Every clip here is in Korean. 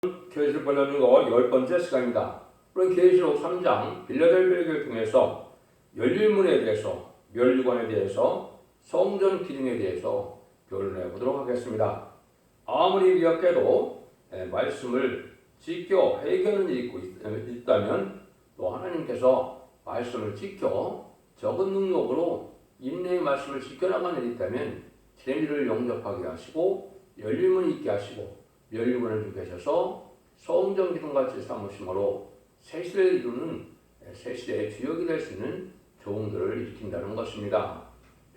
계시록 벌려준 거 10번째 시간입니다. 오늘 계시록 3장 빌라델비아를 통해서 열릴문에 대해서, 멸류관에 대해서, 성전 기둥에 대해서 교훈해 보도록 하겠습니다. 아무리 미약해도 말씀을 지켜 해결하는 일이 있다면 또 하나님께서 말씀을 지켜 적은 능력으로 인내의 말씀을 지켜나가는 일이 있다면 진리를 영접하게 하시고 열릴문이 있게 하시고 멸류관을 주게 하셔서 성전 기둥같이 삼으심으로 새시대를 이루는 새시대의 주역이 될 수 있는 종들을 일으킨다는 것입니다.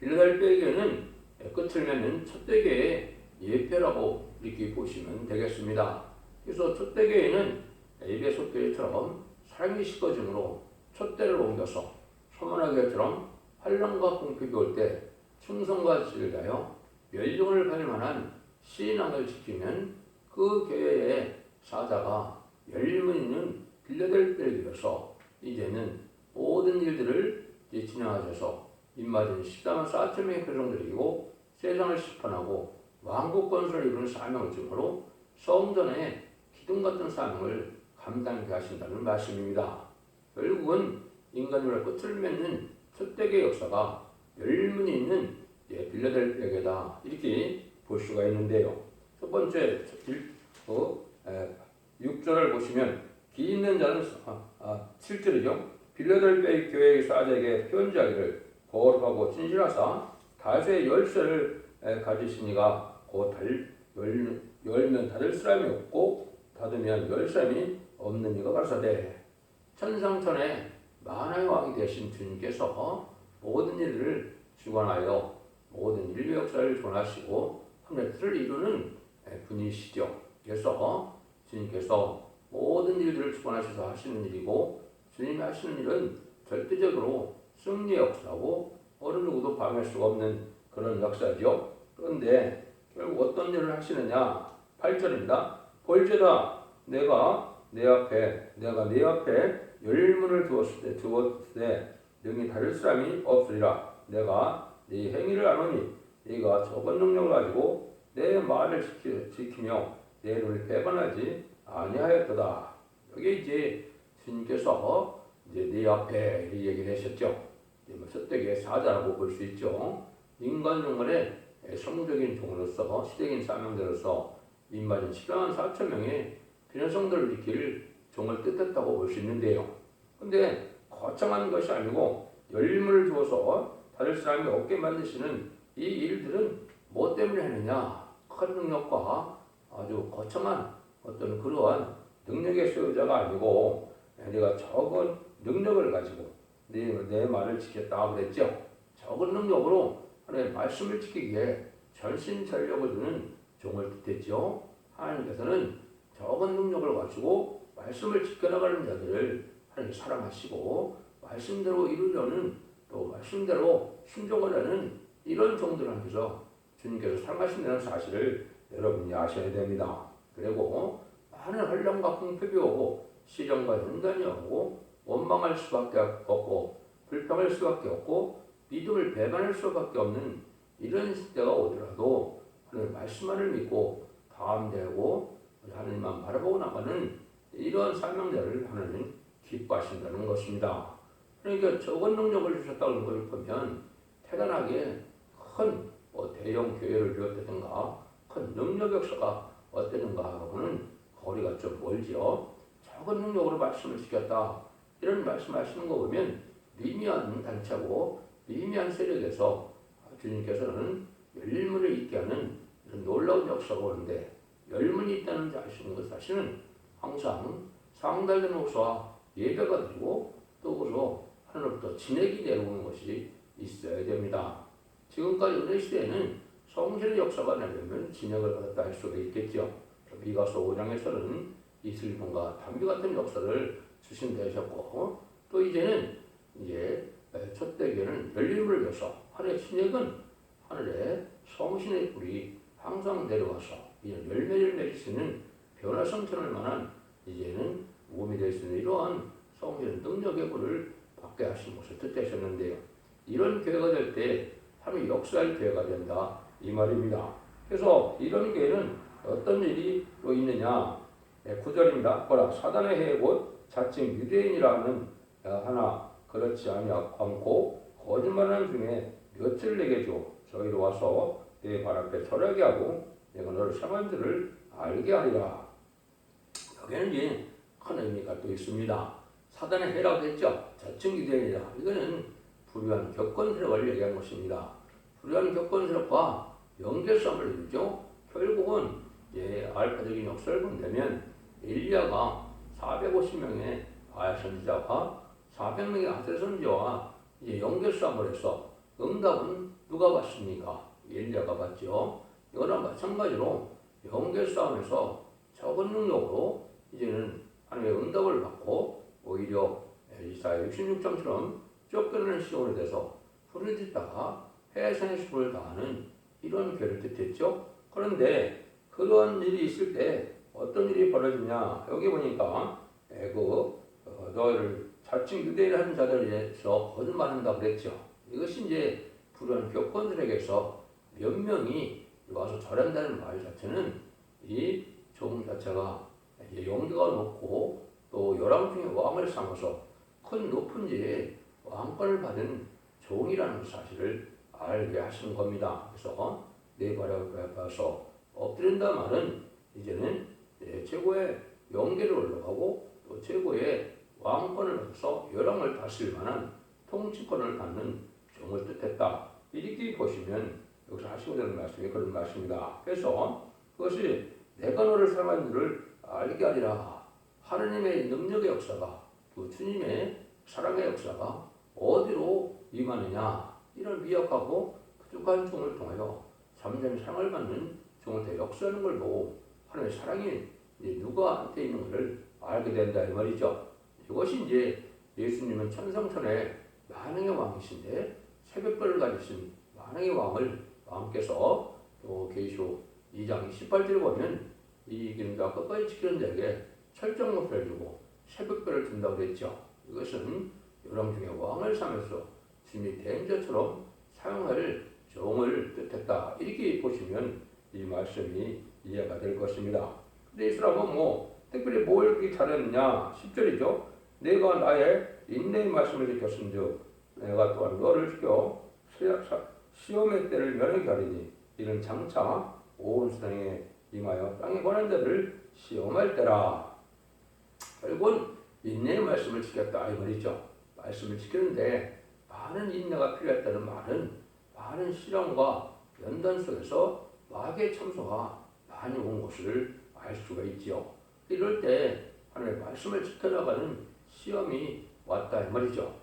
빌라델비아에게는 끝을 맺는 첫대교의 예표라고 이렇게 보시면 되겠습니다. 그래서 첫대교회는 에베소 교회처럼 사랑이 식어짐으로 첫대를 옮겨서 소문하기처럼 환란과 공핍이 올 때 충성과 지혜를 다하여 멸종을 받을 만한 신앙을 지키면 그 교회의 사자가 열림은 있는 빌라델비아에서 이제는 모든 일들을 진행하셔서 입맞은 14만 4천 명의 백성들이고 세상을 심판하고 왕국 건설을 이루는 사명을 증거로 성전의 기둥 같은 사명을 감당케 하신다는 말씀입니다. 결국은 인간으로 끝을 맺는 첫대교의 역사가 열림문이 있는 빌라델비아다 이렇게 볼 수가 있는데요. 첫 번째 6절을 보시면 기 있는 자는 7절이죠. 빌라델비아 교회의 사자에게 편지하기를 거룩하고 진실하사 다윗의 열쇠를 가지시니가 곧 열면 닫을 사람이 없고 닫으면 열 사람이 없는 이가 가라사대 천상천의 만왕의 왕이 되신 주님께서 모든 일을 주관하여 모든 인류 역사를 존하시고 하늘을 이루는 분이시죠. 그래서 주님께서 모든 일들을 주관하셔서 하시는 일이고 주님이 하시는 일은 절대적으로 승리의 역사고 어느 누구도 방해할 수가 없는 그런 역사죠. 그런데 결국 어떤 일을 하시느냐 8절입니다. 볼지어다 내가 내 앞에 열문을 두었을 때 능히 다를 사람이 없으리라. 내가 네 행위를 아노니 네가 적은 능력을 가지고 내 말을 지키며 내 눈을 배반하지 아니하였도다. 여기 이제 주님께서 이제 네 앞에 이 얘기를 하셨죠. 첫대교의 사자라고 볼 수 있죠. 인간 중간에 성적인 종으로서 시대적인 사명자로서 입맞은 14만 4천 명의 비련성들을 일으킬 종을 뜻했다고 볼 수 있는데요. 근데 거창한 것이 아니고 열림을 주어서 다른 사람이 없게 만드시는 이 일들은 뭐 때문에 하느냐? 큰 능력과 아주 거창한 어떤 그러한 능력의 소유자가 아니고 내가 적은 능력을 가지고 내 말을 지켰다 그랬죠. 적은 능력으로 하나님의 말씀을 지키기에 전신전력을 주는 종을 뜻했죠. 하나님께서는 적은 능력을 가지고 말씀을 지켜나가는 자들을 하나님 사랑하시고 말씀대로 이루려는 또 말씀대로 순종을 하는 이런 종들을 하면서 주님께서 사랑하신다는 사실을 여러분이 아셔야 됩니다. 그리고 많은 환난과 궁핍이 오고 시련과 연단이 오고 원망할 수밖에 없고 불평할 수밖에 없고 믿음을 배반할 수밖에 없는 이런 시대가 오더라도 하나님 말씀만을 믿고 다음되고 하나님만 바라보고 나가는 이러한 사명자를 하나님 기뻐하신다는 것입니다. 그러니까 적은 능력을 주셨다는 걸 보면 대단하게 큰 대형 교회를 비롯하든가 큰 능력 역사가 어땠는가 하고는 거리가 좀 멀지요. 적은 능력으로 말씀을 지켰다. 이런 말씀하시는 거 보면 미미한 단체고 미미한 세력에서 주님께서는 열문을 있게 하는 이런 놀라운 역사가 오는데 열문이 있다는 줄 아시는 것 사실은 항상 상달된 목사와 예배가 되고 또 그로 하늘로부터 진액이 내려오는 것이 있어야 됩니다. 지금까지 은혜 시대에는 성신의 역사가 나려면 진액을 받았다 할 수가 있겠죠. 미가서 5장에서는 이슬림과 담비 같은 역사를 주신다 하셨고 또 이제는 첫대교는 열림을 위해서 하늘의 진액은 하늘의 성신의 불이 항상 내려와서 이런 열매를 맺을 수 있는 변화성천할 만한 이제는 몸이 될 수 있는 이러한 성신 능력의 불을 받게 하신 것을 뜻하셨는데요. 이런 교회가 될 때 하나님의 역사의 교회가 된다 이 말입니다. 그래서 이런 교회는 어떤 일이 또 있느냐 9절입니다. 보라 사단의 해 곧 자칭 유대인이라는 하나 그렇지 않고 거짓말하는 중에 몇을 내게 줘 저희로 와서 내 발 앞에 절하게 하고 내가 너를 상한 줄을 알게 하리라. 여기는 이제 큰 의미가 또 있습니다. 사단의 해라고 했죠. 자칭 유대인이라. 이거는 불의한 격건세력을 얘기한 것입니다. 불의한 격건세력과 연결성을 이루죠. 결국은 알파적인 역사를 본다면 엘리야가 450명의 바알 선지자와 400명의 아셀 선지자와 연결성을 해서 응답은 누가 받습니까? 엘리야가 받죠. 이거랑 마찬가지로 연결 싸움에서 적은 능력으로 이제는 하나님의 응답을 받고 오히려 이사야 66장처럼 쫓겨나는 시온에 대해서 불을 짓다가 해산의 수를 당하는 이런 괴를 뜻했죠. 그런데 그런 일이 있을 때 어떤 일이 벌어지냐? 여기 보니까 너희를 자칭 유대인 하는 자들에 대해서 거짓말한다고 그랬죠. 이것이 이제 불의한 교권들에게서 몇 명이 와서 절한다는 말 자체는 이 종 자체가 용기가 높고 또 열왕 중에 왕을 삼아서 큰 높은 지에 왕권을 받은 종이라는 사실을 알게 하시는 겁니다. 그래서 내 발에 가서 엎드린다 말은 이제는 최고의 영계를 올라가고 또 최고의 왕권을 받아서 열왕을 다스릴 만한 통치권을 갖는 종을 뜻했다. 이렇게 보시면 여기서 하시고 되는 말씀이 그런 말씀입니다. 그래서 그것이 내가 너를 사랑하는 줄을 알게 하리라. 하느님의 능력의 역사가 또 주님의 사랑의 역사가 어디로 임하느냐. 이런 미약하고 부족한 종을 통하여 잠잠히 사랑을 받는 종을 더 역사하는 걸 보고 하나님의 사랑이 누구한테 있는 것을 알게 된다 이 말이죠. 이것이 이제 예수님은 천상천의 만왕의 왕이신데 새벽별을 가지신 만왕의 왕을 왕께서 또 계시록 2장 28절에 보면 이기는 자 끝까지 지키는 자에게 철저한 것을 주고 새벽별을 준다고 했죠. 이것은 열왕 중에 왕을 삼아서 주님이 대행자처럼 사용할 종을 뜻했다. 이렇게 보시면 이 말씀이 이해가 될 것입니다. 근데 이 사람은 특별히 뭘 그렇게 잘했느냐? 10절이죠. 내가 나의 인내의 말씀을 지켰은즉 내가 또한 너를 지켜 시험의 때를 면하게 하리니 이는 장차 온 세상에 임하여 땅에 권한 자들을 시험할 때라. 결국은 인내의 말씀을 지켰다 이 말이죠. 말씀을 지키는데 많은 인내가 필요했다는 말은 많은 시련과 연단 속에서 마귀의 참소가 많이 온 것을 알 수가 있지요. 이럴 때 하나님의 말씀을 지켜나가는 시험이 왔다 이 말이죠.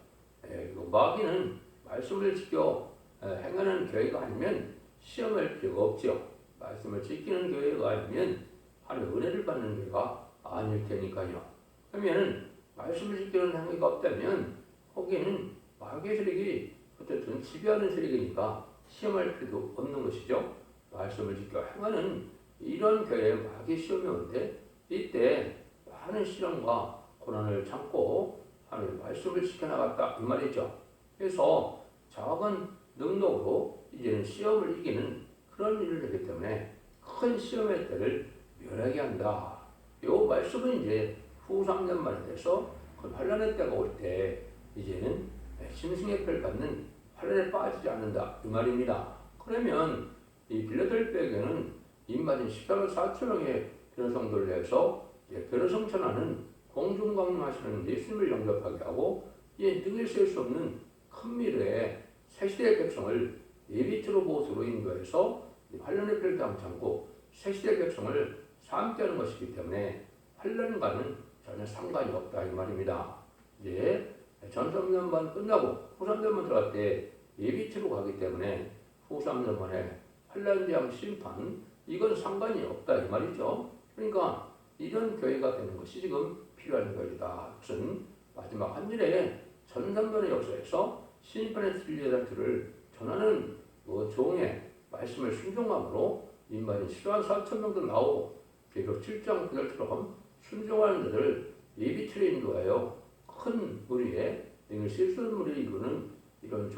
마귀는 말씀을 지켜 행하는 교회가 아니면 시험할 필요가 없죠. 말씀을 지키는 교회가 아니면 하나님의 은혜를 받는 교회가 아닐 테니까요. 그러면 말씀을 지키는 행위가 없다면 거기에는 마귀의 세력이 어쨌든 지배하는 세력이니까 시험할 필요도 없는 것이죠. 말씀을 지켜 행하는 이런 교회에 마귀의 시험이 오는데 이때 많은 시련과 고난을 참고 하나님의 말씀을 지켜나갔다 이 말이죠. 그래서 작은 능력으로 이제는 시험을 이기는 그런 일을 하기 때문에 큰 시험의 때를 면하게 한다. 이 말씀은 이제 후 3년만에 돼서 그 환란의 때가 올 때 이제는 짐승의 표를 받는 환란에 빠지지 않는다 이 말입니다. 그러면 이 빌라델피아에게는 임받은 14만 4천 명의 변호성들을 내서 변호성천하는 공중강림하시는 예수님을 영접하게 하고 능히 셀 수 없는 큰 미래에 새시대의 백성을 예비트로 보수로 인도해서 환란의 표를 당치 않고 새시대의 백성을 삼게 하는 것이기 때문에 환란과는 전혀 상관이 없다 이 말입니다. 이제 전 3년반 끝나고 후 3년반 들어갈 때 예비트로 가기 때문에 후 3년반에 환란대항 심판 이건 상관이 없다 이 말이죠. 그러니까 이런 교회가 되는 것이 지금 필요한 것이다. 그것은 마지막 한 일에 전산반의 역사에서 심판의 진리에 줄을 전하는 종의 말씀을 순종함으로 인간이 14만 4천 명도 나오고 비록 7장 9절처럼 순종하는 자들 예비틀에 인도하여 큰 무리에 능을 실수한 무리를 이루는 이런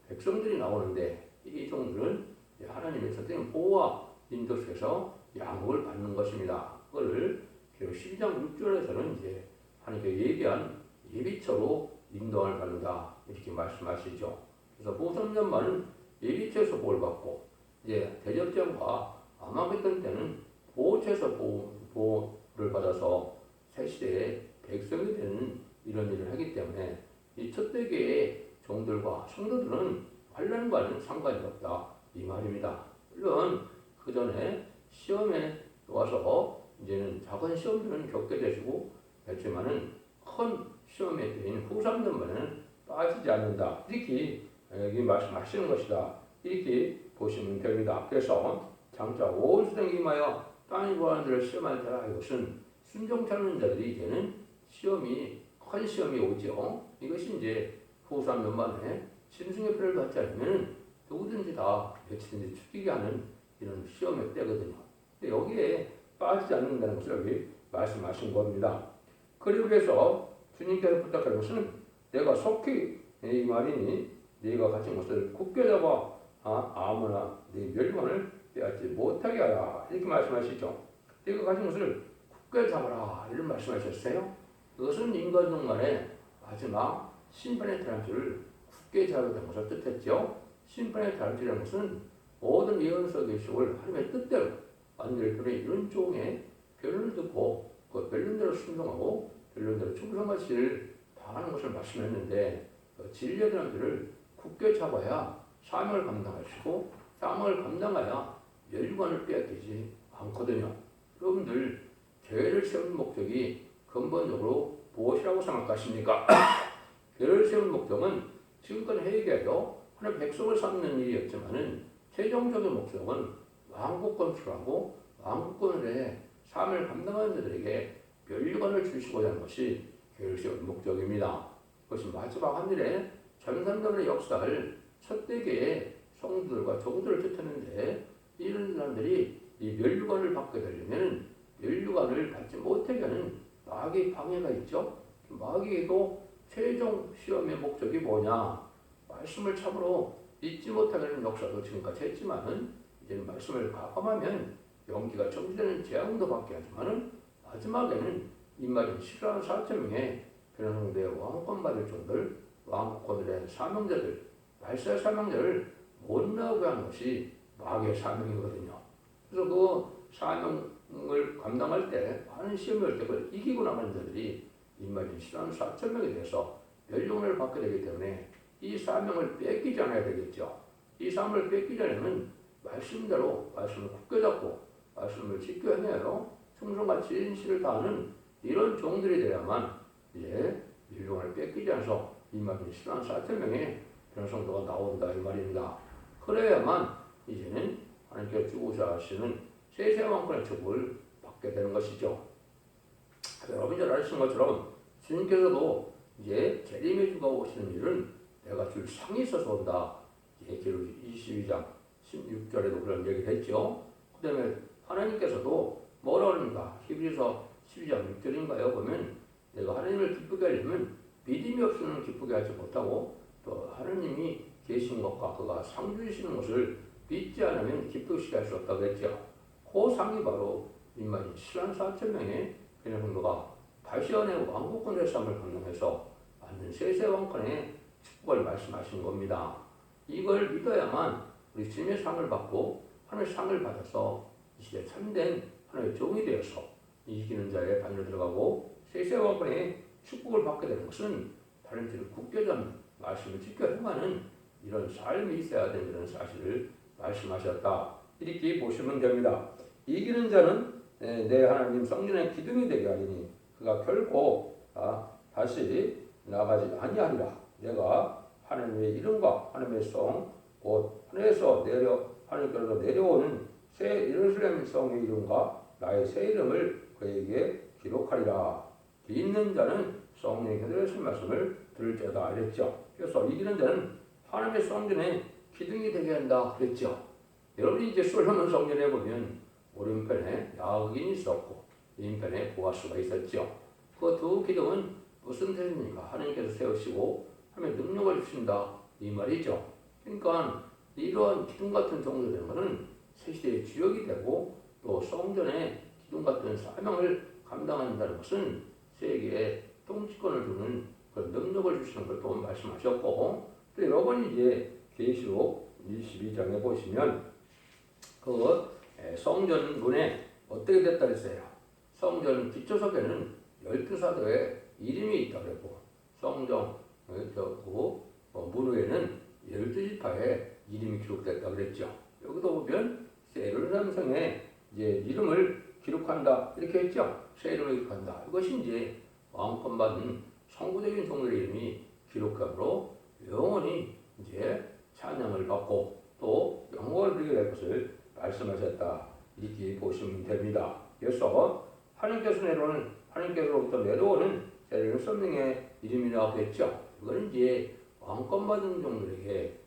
백성들이 나오는데 이 종들은 하나님의 선생님 보호와 인도 속에서 양육을 받는 것입니다. 그걸 12장 6절에서는 이제 하나님께 예비한 예비처로 인도함을 받는다 이렇게 말씀하시죠. 그래서 후삼년만은 예비처에서 보호를 받고 이제 대접전과 아마겟돈 때는 보호처에서 보호를 받아서 새 시대의 백성이 되는 이런 일을 하기 때문에 이 첫대교의 종들과 성도들은 환난과는 상관이 없다 이 말입니다. 물론 그 전에 시험에 와서 이제는 작은 시험들은 겪게 되시고 그렇지만은 큰 시험에 대인 후 3년만에는 빠지지 않는다 이렇게 여기 말씀하시는 것이다 이렇게 보시면 됩니다. 그래서 장차 온 세상에 임하여 땅에 거하는 자를 시험할 자라 이것은 순종치 않는 자들이 이제는 큰 시험이 오죠. 이것이 이제 후 3년 만에 짐승의 표를 받지 않으면 누구든지 다 며칠든지 죽이게 하는 이런 시험의 때거든요. 근데 여기에 빠지지 않는다는 것을 여기 말씀하신 겁니다. 그리고 그래서 주님께서 부탁하는 것은 내가 속히 이 말이니 네가 가진 것을 굳게 잡아 아무나 네 멸관을 빼앗지 못하게 하라 이렇게 말씀하시죠. 네가 가진 것을 굳게 잡아라 이런 말씀하셨어요. 그것은 인간종 간의 마지막 심판의 탈출을 굳게 잡아야 것을 뜻했죠. 심판의 탈출이라는 것은 모든 예언서 계시록을 하나님의 뜻대로 만들 뿐에 이런 종의 변론을 듣고 그 변론대로 순종하고 변론대로 충성하실 일을 다하는 것을 말씀했는데 그 진리의 사람들을 굳게 잡아야 사명을 감당하시고 사명을 감당해야 멸관을 빼앗기지 않거든요. 여러분들 교회를 세운 목적이 근본적으로 무엇이라고 생각하십니까? 교회를 세운 목적은 지금까지 회개하여 하나님 백성을 삼는 일이었지만은 최종적인 목적은 왕국 건축하고 왕국권의 삶을 감당하는 자들에게 멸관을 주시고자 하는 것이 교회를 세운 목적입니다. 그것이 마지막 하늘에 전산적인 역사를 첫대계의 성도들과 종들을 뜻하는데 이런 사람들이 이 멸관을 받게 되려면 멸관을 받지 못하게 하는 마귀의 방해가 있죠. 마귀에도 최종 시험의 목적이 뭐냐? 말씀을 참으로 잊지 못하게 하는 역사도 지금까지 했지만은 이제는 말씀을 가감하면 연기가 정지되는 재앙도 받게 하지만은 마지막에는 입맞은 싫어하는 4,000명의 변호성대의 왕권 받을 종들, 왕권들의 사명자들, 말세의 사명자를 못 나오게 하는 것이 마귀의 사명이거든요. 그래서 그 사명을 감당할 때 많은 시험이 올 때 그걸 이기고 나가는 자들이 입맞은 싫어하는 4,000명에 대해서 멸종을 받게 되기 때문에 이 사명을 뺏기지 않아야 되겠죠. 이 사명을 뺏기지 않으면 말씀대로 말씀을 굳게 잡고 말씀을 지켜 행하여 충성과 진실을 다하는 이런 종들이 되야만 이제 멸종을 뺏기지 않아서 입맞은 싫어하는 4,000명의 변성도가 나온다 이 말입니다. 그래야만 이제는 하나님께서 주고자 하시는 세세왕권의 축복을 받게 되는 것이죠. 여러분이 잘 아시는 것처럼 주님께서도 이제 재림의 주가 오시는 일은 내가 줄 상이 있어서 온다. 계시록 22장 16절에도 그런 얘기를 했죠. 그 다음에 하나님께서도 뭐라고 합니까? 히브리서 12장 6절인가요? 보면 내가 하나님을 기쁘게 하려면 믿음이 없으면 기쁘게 하지 못하고 또 하나님이 계신 것과 그가 상 주시는 것을 믿지 않으면 기쁘시게 할 수 없다고 했죠. 그 상이 바로 인마진 7만 4천 명의 그냥 성도가 다시안의 왕국권의 삶을 감당해서 만든 세세왕권의 축복을 말씀하신 겁니다. 이걸 믿어야만 우리 주님의 상을 받고 하나님의 상을 받아서 이 시대 참된 하나님의 종이 되어서 이기는 자의 반열에 들어가고 세세왕권의 축복을 받게 되는 것은 다른 뜻을 굳게 잡는 말씀을 지켜 행하는 이런 삶이 있어야 되는 그런 사실을 말씀하셨다. 이렇게 보시면 됩니다. 이기는 자는 내 하나님 성전의 기둥이 되게 하리니 그가 결코 다시 나가지 아니하리라. 내가 하나님의 이름과 하나님의 성, 곧 하늘에서 하늘께로 내려오는 새 예루살렘 성의 이름과 나의 새 이름을 그에게 기록하리라. 있는 자는 성령의 그들의 말씀을 들을지어다 이랬죠. 그래서 이기는 자는 하나님의 성전의 기둥이 되게 한다 그랬죠. 여러분이 이제 솔로몬 성전에 보면 오른편에 야흑인이 있었고 왼편에 보아스가 있었죠. 그 두 기둥은 무슨 뜻입니까? 하나님께서 세우시고 하나님의 능력을 주신다 이 말이죠. 그러니까 이러한 기둥 같은 종들된 것은 새시대의 주역이 되고 또 성전의 기둥 같은 사명을 감당한다는 것은 세계에 통치권을 주는 그런 능력을 주시는 걸 또 말씀하셨고, 또 여러분이 이제 계시록 22장에 보시면 그 성전문에 어떻게 됐다 했어요. 성전 뒷조석에는 12사도의 이름이 있다고 그랬고, 성전 문 위에는 12지파의 이름이 기록됐다고 그랬죠. 여기도 보면 예루살렘 성에 이제 이름을 기록한다 이렇게 했죠. 새 이름을 기록한다. 이것이 이제 왕권 받은 성부적인 종들의 이름이 기록함으로 영원히 이제 찬양을 받고 또 영광을 누리게 될 것을 말씀하셨다. 이렇게 보시면 됩니다. 그래서 하나님께서로부터 내려오는 새로운 성령의 이름이라고 했죠. 이거는 이제 왕권 받은 종들에게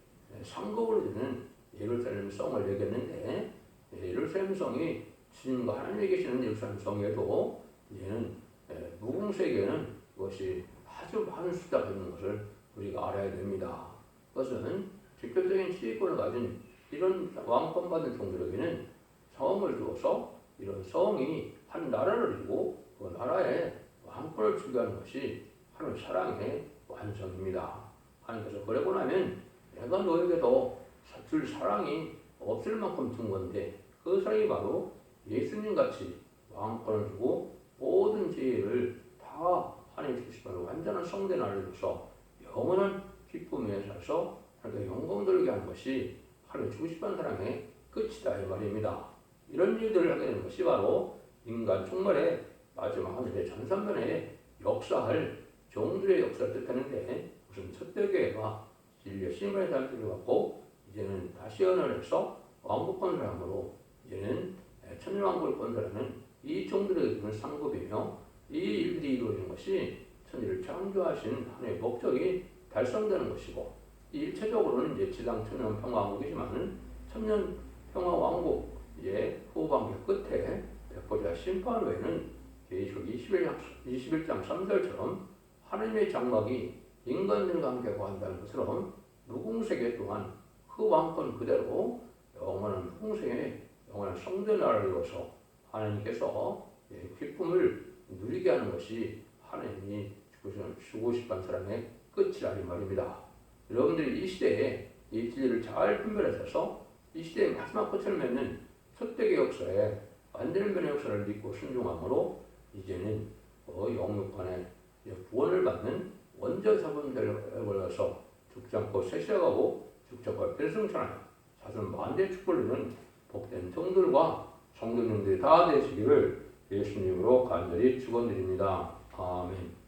상급으로 주는 예루살렘 성을 얘기했는데, 예루살렘 성이 주님과 하나님이 계시는 예루살렘 성에도 이제는 무궁세계는 이것이 아주 많은 숫자가 있는 것을 우리가 알아야 됩니다. 그것은 직접적인 지휘권을 가진 이런 왕권 받은 종들에게는 성을 두어서 이런 성이 한 나라를 이루고 그 나라에 왕권을 주게 하는 것이 하나님의 사랑의 완성입니다. 하나님께서 그러고 나면 내가 너에게도 줄 사랑이 없을 만큼 준 건데, 그 사랑이 바로 예수님같이 왕권을 주고 모든 지혜를 다 하나님 주시고 완전한 성된 알려줘서 영원한 기쁨에 살아서 하나님께 영광 돌리게 하는 것이 하나님 주고 싶은 사랑의 끝이다 이 말입니다. 이런 일들을 하게 되는 것이 바로 인간 총괄의 마지막 하늘의 전산면에 역사할 종들의 역사를 뜻하는데, 무슨 첫대교회가 진리의 신분의 사람들을 갖고 이제는 다시 연을 해서 왕국 건설함으로 이제는 천일왕국을 건설하는 이 종들에게 주는 상급이며, 이 일들이 이루어지는 것이 천일을 창조하신 하나님의 목적이 달성되는 것이고, 이 일체적으로는 이제 지상 천년 평화왕국이지만 천년 평화왕국 이제 후반기 끝에 백보자 심판 외에는 계시록 21장 3절처럼 하나님의 장막이 인간들과 함께 거한다는 것처럼 무궁세계 또한 그 왕권 그대로 영원한 무궁세계 영원한 성전 나라를 이루어서 하나님께서 기쁨을 누리게 하는 것이 하나님이 주고 싶은 사람의 끝이라 이 말입니다. 여러분들이 이 시대에 이 진리를 잘 분별하셔서 이 시대의 마지막 끝을 맺는 첫대의 역사에 완전변의 역사를 믿고 순종함으로 이제는 영육간에 구원을 받는 원저 자본들을 걸려서 죽지 않고 쇠시하고 죽지 않고 필승천하여 자손 만대 축복을 누리는 복된 종들과 성도님들이 다 되시기를 예수님으로 간절히 축원드립니다. 아멘.